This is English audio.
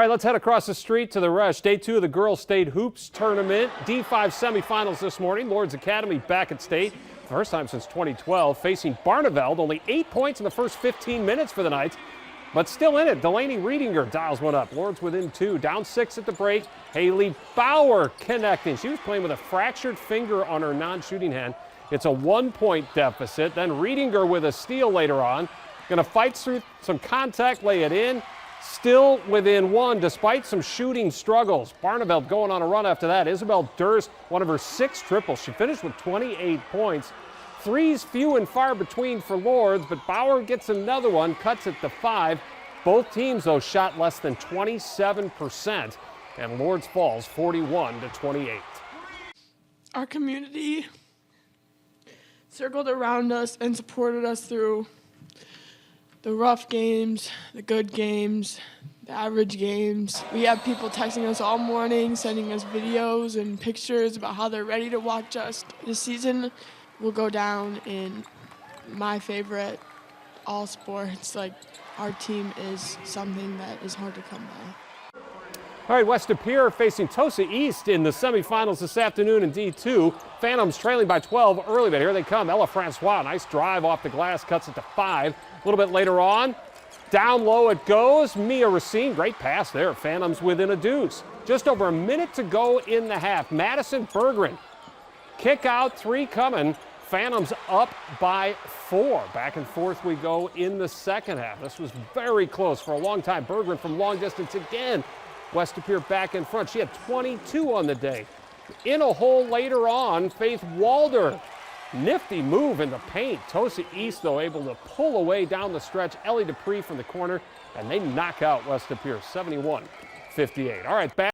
All right, let's head across the street to the rush. Day 2 of the Girls State Hoops Tournament. D5 semifinals this morning. Lourdes Academy back at state. First time since 2012. Facing Barneveld. Only 8 points in the first 15 minutes for the Knights. But still in it. Delaney Reedinger dials one up. Lourdes within 2. Down 6 at the break. Haley Bauer connecting. She was playing with a fractured finger on her non-shooting hand. It's a 1-point deficit. Then Reedinger with a steal later on. Going to fight through some contact, lay it in. Still within 1 despite some shooting struggles. Barneveld going on a run after that. Isabel Durst, one of her 6 triples. She finished with 28 points. Threes few and far between for Lourdes, but Bauer gets another one, cuts it to 5. Both teams, though, shot less than 27%, and Lourdes falls 41-28. Our community circled around us and supported us through the rough games, the good games, the average games. We have people texting us all morning, sending us videos and pictures about how they're ready to watch us. This season will go down in my favorite all sports. Like, our team is something that is hard to come by. All right, West De Pere facing Tosa East in the semifinals this afternoon in D2. Phantoms trailing by 12 early, but here they come. Ella Francois, nice drive off the glass, cuts it to 5. A little bit later on, down low it goes. Mia Racine, great pass there. Phantoms within a deuce. Just over a minute to go in the half. Madison Berggren, kick out, 3 coming. Phantoms up by 4. Back and forth we go in the second half. This was very close for a long time. Berggren from long distance again. West De Pere back in front. She had 22 on the day. In a hole later on, Faith Walder. Nifty move in the paint. Tosa East, though, able to pull away down the stretch. Ellie Dupree from the corner, and they knock out West De Pere 71-58. All right, back.